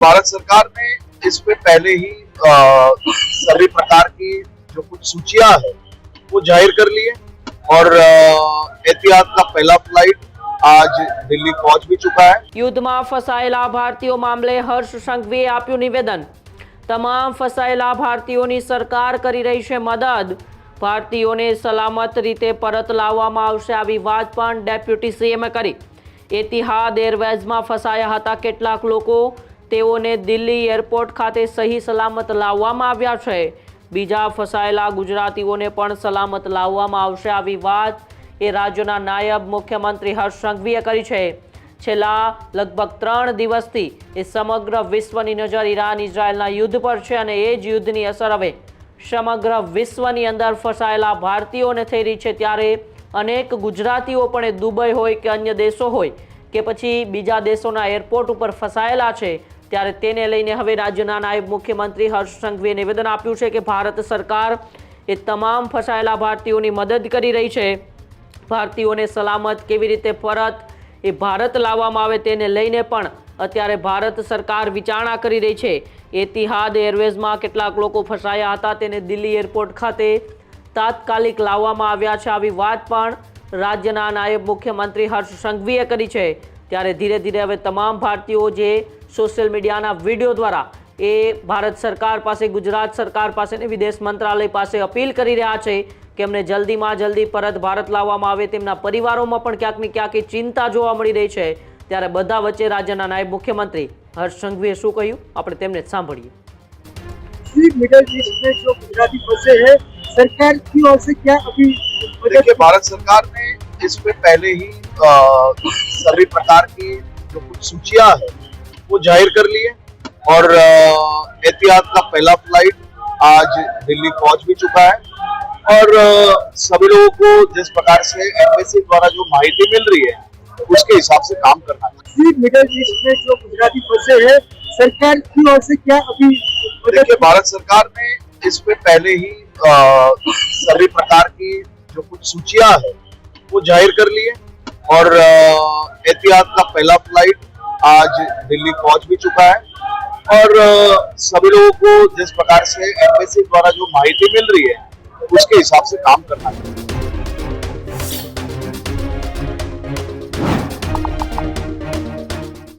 भारत सरकार ने इसमें पहले ही सभी प्रकार की जो कुछ सूचियां है वो जाहिर कर ली है और एहतियात का पहला फ्लाइट आज दिल्ली पहुंच भी चुका है। યુદ્ધમાં ફસાયેલા ભારતીયો મામલે હર્ષ સંઘવીએ આપ્યું નિવેદન। તમામ ફસાયેલા ભારતીયોની સરકાર કરી રહી છે મદદ। ભારતીયોને સલામત રીતે પરત લાવવામાં આવશે આવી વાત પણ ડેપ્યુટી સીએમે કરી। એતિહાદ એરવેઝમાં ફસાયા હતા કેટલાક લોકો, તેઓને દિલ્હી એરપોર્ટ ખાતે સહી સલામત લાવવામાં આવ્યા છે। બીજા ફસાયેલા ગુજરાતીઓને પણ સલામત લાવવામાં આવશે આવી વાત એ રાજ્યના નાયબ મુખ્યમંત્રી હર્ષ સંઘવીએ કરી છે। છેલ્લા લગભગ 3 દિવસથી એ સમગ્ર વિશ્વની નજર ઈરાન ઇઝરાયલના યુદ્ધ પર છે અને એ જ યુદ્ધની અસર હવે સમગ્ર વિશ્વની અંદર ફસાયેલા ભારતીયોને થઈ રહી છે। ત્યારે અનેક ગુજરાતીઓ પણ એ દુબઈ હોય કે અન્ય દેશો હોય કે પછી બીજા દેશોના એરપોર્ટ ઉપર ફસાયેલા છે। ત્યારે તેને લઈને હવે રાજ્યના નાયબ મુખ્યમંત્રી હર્ષ સંઘવીએ નિવેદન આપ્યું છે કે ભારત સરકાર એ તમામ ફસાયેલા ભારતીયોની મદદ કરી રહી છે। ભારતીયોને સલામત કેવી રીતે પરત એ ભારત લાવવામાં આવે તેને લઈને પણ અત્યારે ભારત સરકાર વિચારણા કરી રહી છે। એતિહાદ એરવેઝમાં કેટલાક લોકો ફસાયા હતા, તેને દિલ્હી એરપોર્ટ ખાતે તાત્કાલિક લાવવામાં આવ્યા છે આવી વાત પણ રાજ્યના નાયબ મુખ્યમંત્રી હર્ષ સંઘવીએ કરી છે। ત્યારે ધીરે ધીરે હવે તમામ ભારતીયો જે સોશિયલ મીડિયાના વિડીયો દ્વારા એ ભારત સરકાર પાસે, ગુજરાત સરકાર પાસે અને વિદેશ મંત્રાલય પાસે અપીલ કરી રહ્યા છે કે એમને જલ્દીમાં જલ્દી પરત ભારત લાવવામાં આવે। તેમના પરિવારોમાં પણ ક્યાંક ને ક્યાંક ચિંતા જોવા મળી રહી છે। ત્યારે બધા વચ્ચે રાજ્યના નાયબ મુખ્યમંત્રી હર્ષ સંઘવીએ શું કહ્યું આપણે તેમને સાંભળીએ। मिडिल ईस्ट में जो गुजराती फंसे हैं, सरकार की ओर से क्या अभी देखिए, भारत सरकार ने इसमें पहले ही सभी प्रकार की जो कुछ सूचियां है वो जाहिर कर ली है और एहतियात का पहला फ्लाइट आज दिल्ली पहुंच भी चुका है और सभी लोगों को जिस प्रकार से एम्बेसी द्वारा जो माहिती मिल रही है उसके हिसाब से काम करना चाहिए। मिडिल ईस्ट में जो गुजराती फंसे हैं, सरकार की ओर से क्या अभी देखिए, भारत सरकार ने इसमें पहले ही सभी प्रकार की जो कुछ सूचियां है वो जाहिर कर ली है और एहतियात का पहला फ्लाइट आज दिल्ली पहुंच भी चुका है और सभी लोगों को जिस प्रकार से एम्बेसी द्वारा जो माहिती मिल रही है उसके हिसाब से काम करना चाहिए।